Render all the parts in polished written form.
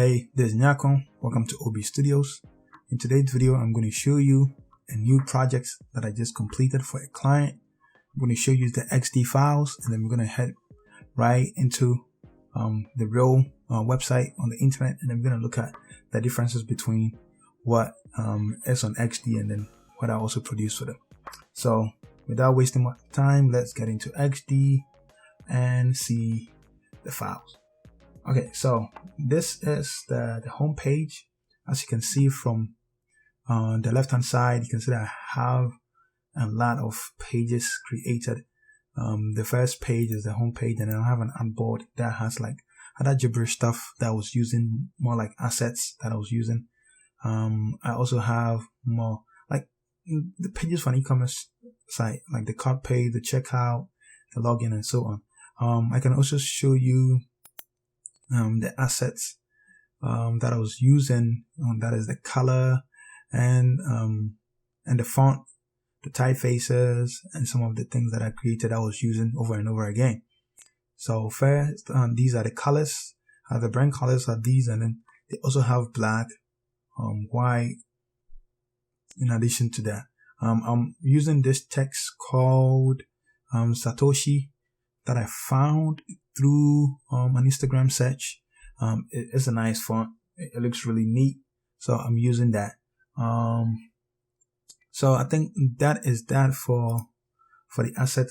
Hey, this is Nyako. Welcome to OB Studios. In today's video, I'm going to show you a new project that I just completed for a client. I'm going to show you the XD files, and then we're going to head right into the real website on the internet, and then we're going to look at the differences between what is on XD and then what I also produce for them. So without wasting much time, let's get into XD and see the files. Okay, so this is the home page. As you can see from the left hand side, you can see that I have a lot of pages created. The first page is the home page, and then I have an ad board that has like other gibberish stuff that I was using, more like assets that I was using. I also have more like the pages for an e-commerce site, like the cart page, the checkout, the login, and so on. I can also show you the assets that I was using. That is the color and the font, the typefaces, and some of the things that I created I was using over and over again. So first, these are the colors. The brand colors are these, and then they also have black, white. In addition to that, I'm using this text called Satoshi that I found through an Instagram search. It's a nice font. It looks really neat, so I'm using that. So I think that is that for the asset.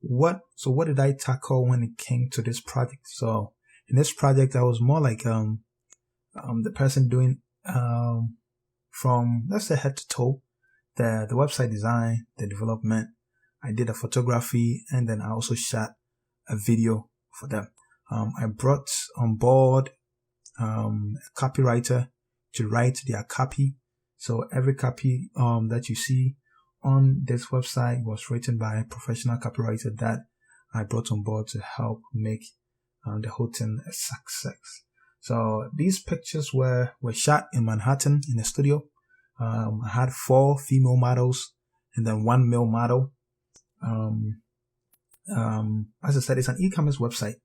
What did I tackle when it came to this project? So in this project, I was more like the person doing from, let's say, head to toe, the website design, the development. I did a photography, and then I also shot a video for them. I brought on board a copywriter to write their copy. So every copy that you see on this website was written by a professional copywriter that I brought on board to help make the whole thing a success. So these pictures were shot in Manhattan in a studio. I had 4 female models and then 1 male model. As I said, it's an e-commerce website.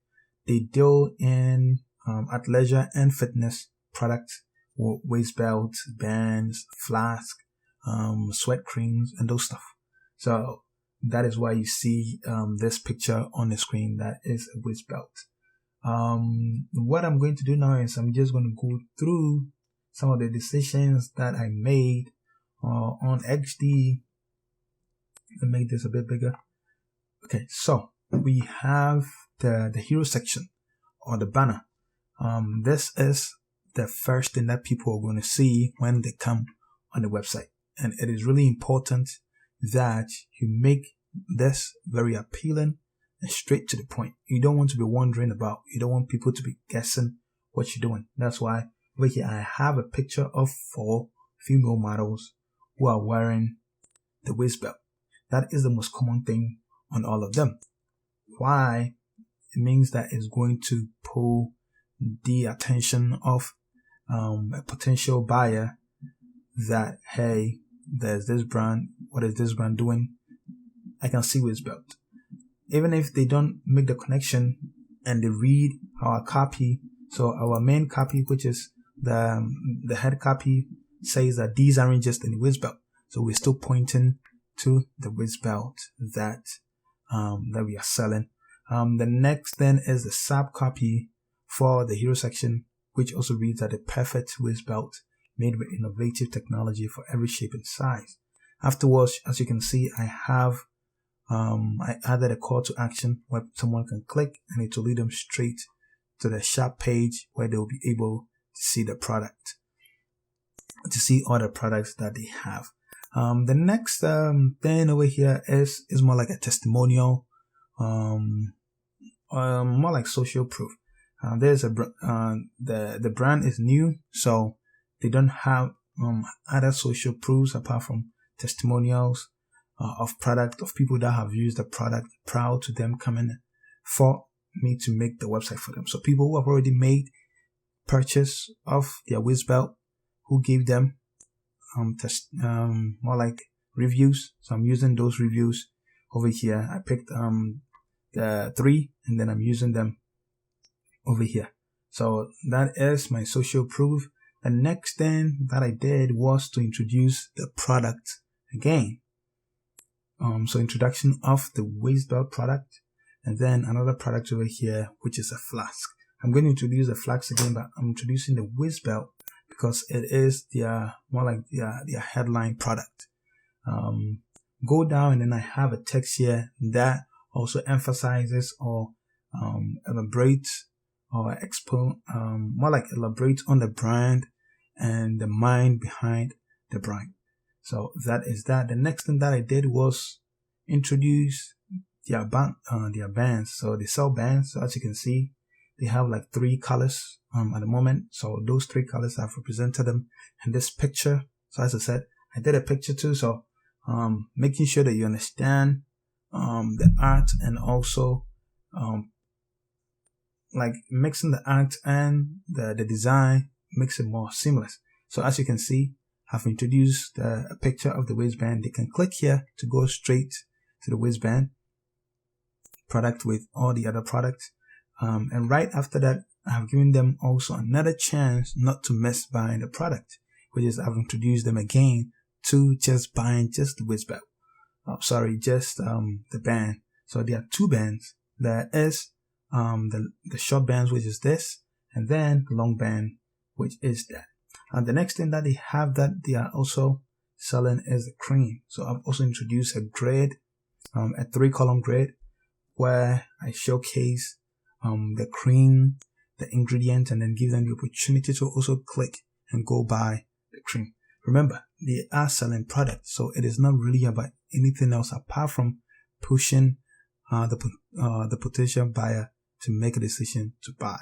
They deal in athleisure and fitness products, waist belts, bands, flask, sweat creams, and those stuff. So that is why you see this picture on the screen. That is a waist belt. What I'm going to do now is I'm just going to go through some of the decisions that I made on XD. Let me make this a bit bigger. Okay, so we have the hero section or the banner. This is the first thing that people are going to see when they come on the website. And it is really important that you make this very appealing and straight to the point. You don't want to be wondering about, you don't want people to be guessing what you're doing. That's why over here I have a picture of 4 female models who are wearing the waist belt. That is the most common thing on all of them. Why? It means that it's going to pull the attention of a potential buyer that, hey, there's this brand. What is this brand doing? I can see waist belt. Even if they don't make the connection and they read our copy, so our main copy, which is the head copy, says that these aren't just any waist belt. So we're still pointing to the waist belt that we are selling. The next then is the sub copy for the hero section, which also reads that the perfect waist belt made with innovative technology for every shape and size. Afterwards, as you can see, I added a call to action where someone can click and it will lead them straight to the shop page where they'll be able to see the product, to see all the products that they have. The next thing over here is more like a testimonial, more like social proof. There's the brand is new, so they don't have other social proofs apart from testimonials of product, of people that have used the product prior to them coming for me to make the website for them. So people who have already made purchase of their waist belt, who gave them more like reviews. So I'm using those reviews over here. I picked the 3, and then I'm using them over here. So that is my social proof. The next thing that I did was to introduce the product again. So introduction of the waist belt product, and then another product over here, which is a flask. I'm going to introduce the flask again, but I'm introducing the waist belt because it is their more like their headline product. Go down, and then I have a text here that also emphasizes or elaborates or more like elaborates on the brand and the mind behind the brand. So that is that. The next thing that I did was introduce their bands. So they sell bands. So as you can see, they have like 3 colors at the moment. So those 3 colors, I've represented them in this picture. So as I said, I did a picture too. So making sure that you understand the art, and also like mixing the art and the design makes it more seamless. So as you can see, I've introduced a picture of the waistband. They can click here to go straight to the waistband product with all the other products. And right after that, I've given them also another chance not to miss buying the product, which is I've introduced them again to just buying just the waistband. Just the band. So there are 2 bands. There is the short bands, which is this, and then the long band, which is that. And the next thing that they have that they are also selling is the cream. So I've also introduced a grid, a 3-column grid, where I showcase the cream, the ingredients, and then give them the opportunity to also click and go buy the cream. Remember, they are selling products, so it is not really about anything else apart from pushing the potential buyer to make a decision to buy.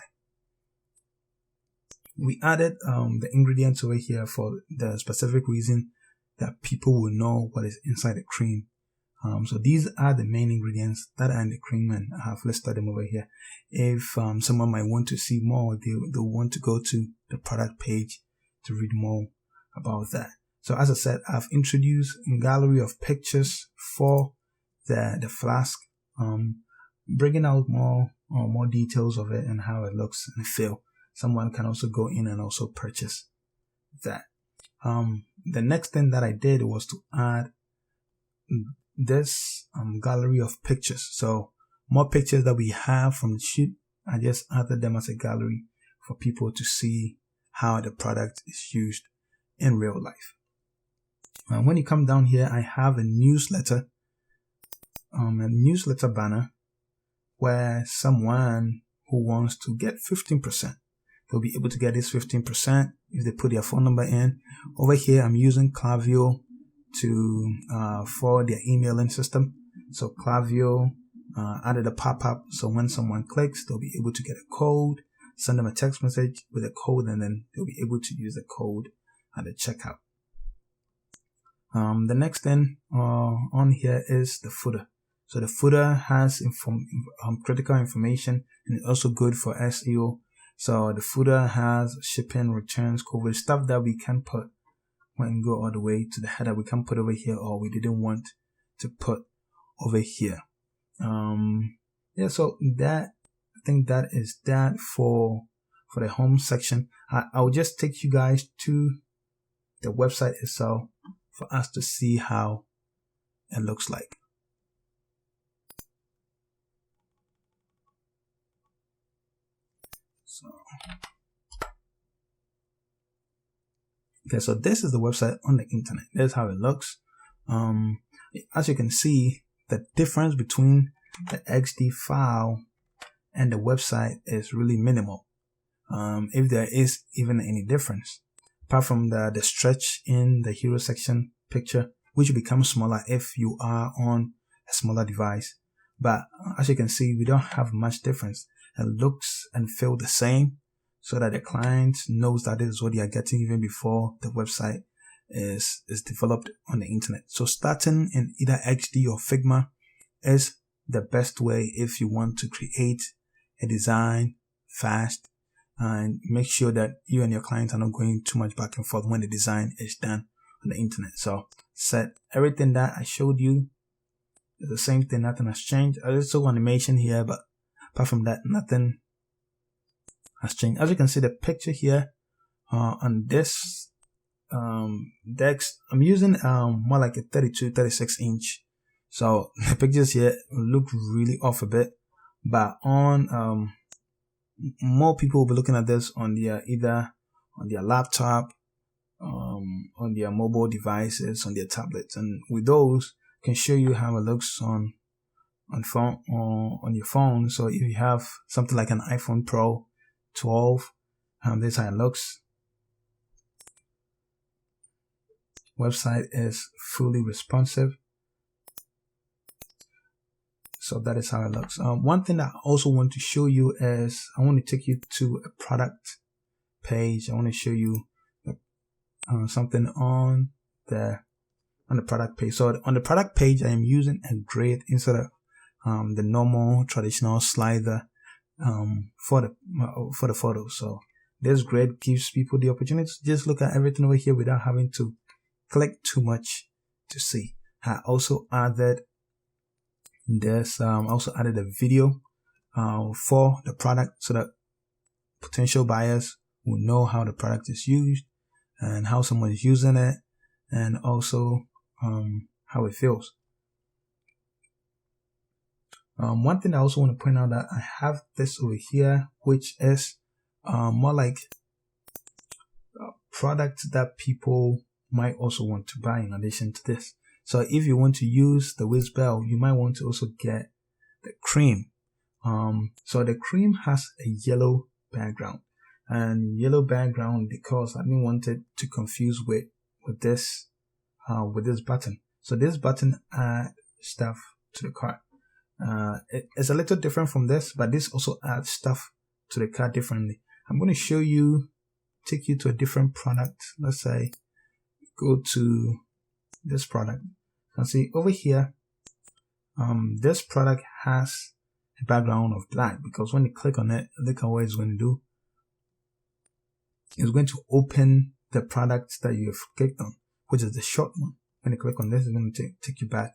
We added the ingredients over here for the specific reason that people will know what is inside the cream. So these are the main ingredients that are in the cream, and I have listed them over here. If someone might want to see more, they'll want to go to the product page to read more about that. So as I said, I've introduced a gallery of pictures for the flask, bringing out more details of it and how it looks and feel. Someone can also go in and also purchase that. The next thing that I did was to add this gallery of pictures. So more pictures that we have from the shoot, I just added them as a gallery for people to see how the product is used in real life. When you come down here, I have a newsletter banner where someone who wants to get 15%, they'll be able to get this 15% if they put their phone number in. Over here, I'm using Klaviyo for their emailing system. So Klaviyo added a pop-up, so when someone clicks, they'll be able to get a code, send them a text message with a code, and then they'll be able to use the code at the checkout. The next thing on here is the footer. So the footer has critical information, and it's also good for SEO. So the footer has shipping, returns, coverage, stuff that we can put when we go all the way to the header. We can put over here, or we didn't want to put over here. So that, I think that is that for the home section. I'll just take you guys to the website itself for us to see how it looks like. So this is the website on the internet. This is how it looks. As you can see, the difference between the XD file and the website is really minimal. If there is even any difference, apart from the stretch in the hero section picture, which becomes smaller if you are on a smaller device. But as you can see, we don't have much difference. It looks and feels the same, so that the client knows that this is what they are getting even before the website is developed on the internet. So starting in either XD or Figma is the best way if you want to create a design fast and make sure that you and your clients are not going too much back and forth when the design is done on the internet. So set everything that I showed you is the same thing, nothing has changed. I also animation here, but apart from that, nothing has changed. As you can see, the picture here on this decks, I'm using more like a 36 inch. So the pictures here look really off a bit, but on more people will be looking at this on their either on their laptop, on their mobile devices, on their tablets, and with those can show you how it looks on phone or on your phone. So if you have something like an iPhone Pro 12, this is how it looks. Website is fully responsive. So that is how it looks. One thing that I also want to show you is I want to take you to a product page. I want to show you something on the product page. So on the product page, I am using a grid instead of the normal traditional slider for the photos. So this grid gives people the opportunity to just look at everything over here without having to click too much to see. I also added this. Also added a video for the product so that potential buyers will know how the product is used and how someone is using it, and also how it feels. One thing I also want to point out that I have this over here, which is more like products that people might also want to buy in addition to this. So if you want to use the waist belt, you might want to also get the cream. So the cream has a yellow background, and yellow background because I didn't want it to confuse with this button. So this button adds stuff to the cart. It's a little different from this, but this also adds stuff to the cart differently. I'm going to take you to a different product. Let's say go to this product. You can see over here, this product has a background of black because when you click on it, look at what it's going to do. It's going to open the product that you have clicked on, which is the short one. When you click on this, it's going to take you back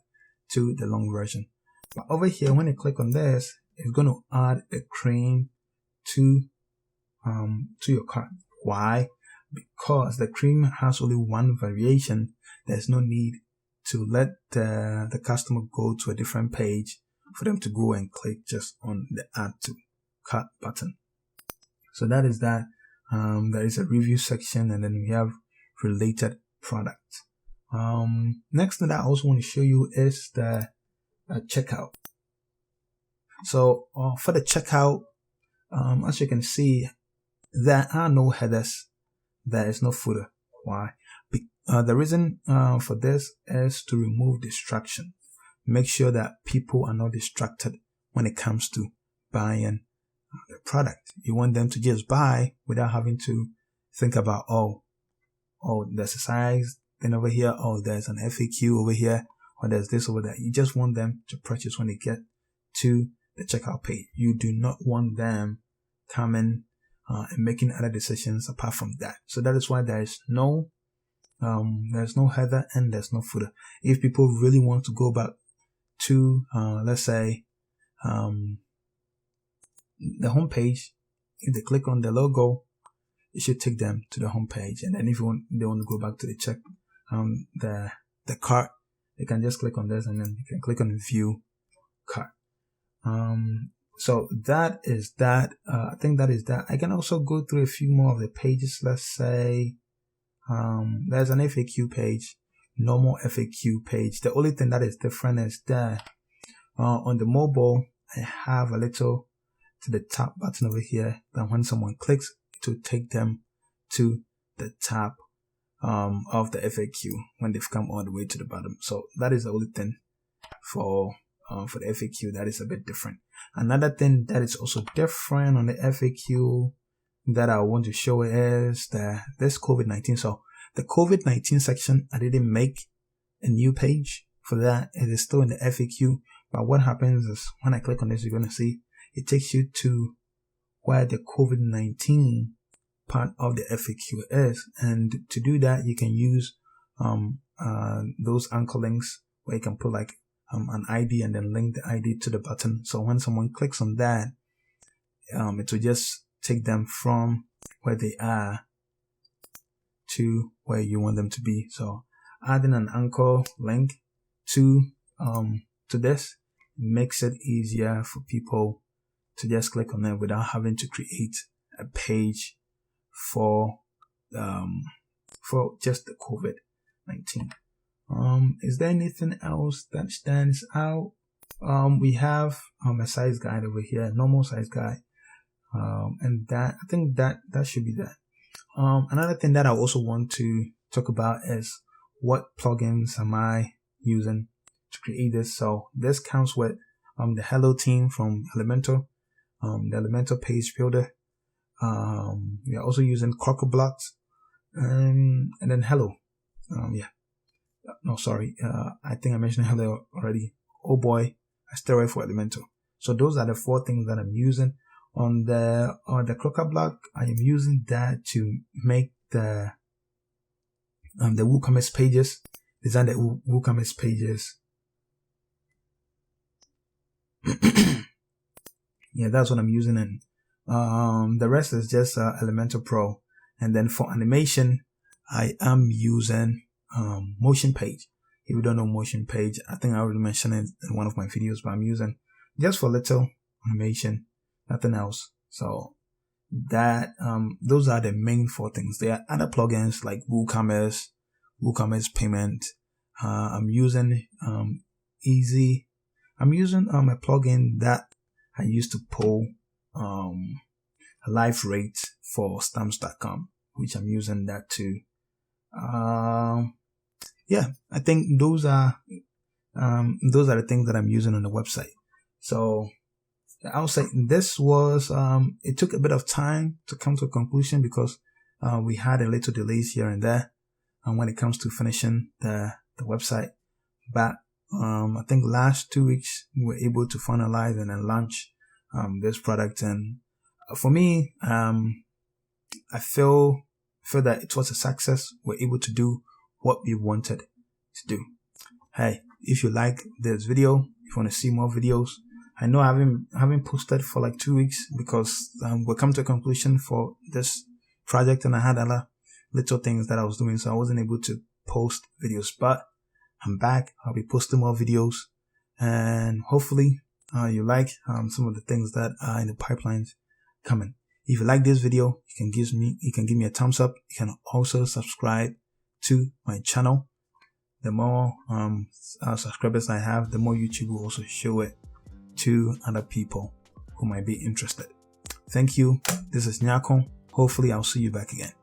to the long version. But over here, when you click on this, it's going to add a cream to your cart. Why? Because the cream has only one variation. There's no need to let the customer go to a different page for them to go and click just on the add to cart button. So that is that. There is a review section, and then we have related products. Next thing that I also want to show you is the checkout. So for the checkout, as you can see, there are no headers. There is no footer. Why? The reason for this is to remove distraction. Make sure that people are not distracted when it comes to buying the product. You want them to just buy without having to think about, oh, there's a size thing over here, oh, there's an FAQ over here, or there's this over there. You just want them to purchase when they get to the checkout page. You do not want them coming and making other decisions apart from that. So that is why there's no header and there's no footer. If people really want to go back to let's say the home page, if they click on the logo, it should take them to the home page. And then if they want to go back to the cart, they can just click on this, and then you can click on view cart. So that is that. I think that is that. I can also go through a few more of the pages. Let's say there's an FAQ page, normal FAQ page. The only thing that is different is that on the mobile, I have a little to the top button over here that when someone clicks, it will take them to the top of the FAQ when they've come all the way to the bottom. So that is the only thing for the FAQ that is a bit different. Another thing that is also different on the FAQ that I want to show is this COVID-19. So the COVID-19 section, I didn't make a new page for that. It is still in the FAQ. But what happens is when I click on this, you're going to see it takes you to where the COVID-19 part of the FAQ is. And to do that, you can use those anchor links where you can put like an ID and then link the ID to the button. So when someone clicks on that, it will just take them from where they are to where you want them to be. So adding an anchor link to this makes it easier for people to just click on it without having to create a page for just the COVID-19. Is there anything else that stands out? We have a size guide over here, normal size guide, and that I think that should be that. Another thing that I also want to talk about is what plugins am I using to create this. So this comes with the Hello team from Elementor, the Elementor page builder. We are also using Crocker blocks, and then Hello. I think I mentioned Hello already. Oh boy, a steroid for Elementor. So those are the 4 things that I'm using. On the Crocker block, I am using that to make the WooCommerce pages, design the WooCommerce pages. Yeah, that's what I'm using, and the rest is just Elementor Pro. And then for animation, I am using Motion Page. If you don't know Motion Page, I think I already mentioned it in one of my videos, but I'm using just for little animation, nothing else. So that those are the main 4 things. There are other plugins like WooCommerce Payment. I'm using Easy. I'm using a plugin that I used to pull a live rate for stamps.com, which I'm using that too. Yeah, I think those are the things that I'm using on the website. So I'll say this was it took a bit of time to come to a conclusion because we had a little delays here and there when it comes to finishing the website. But I think last 2 weeks we were able to finalize and then launch this product. And for me, I feel that it was a success. We're able to do what we wanted to do. Hey, if you like this video, if you want to see more videos, I know I haven't posted for like 2 weeks because we're coming to a conclusion for this project, and I had other little things that I was doing, so I wasn't able to post videos. But I'm back. I'll be posting more videos, and hopefully you like some of the things that are in the pipelines coming. If you like this video, you can give me a thumbs up. You can also subscribe to my channel. The more subscribers I have, the more YouTube will also show it to other people who might be interested. Thank you. This is Nyako. Hopefully I'll see you back again.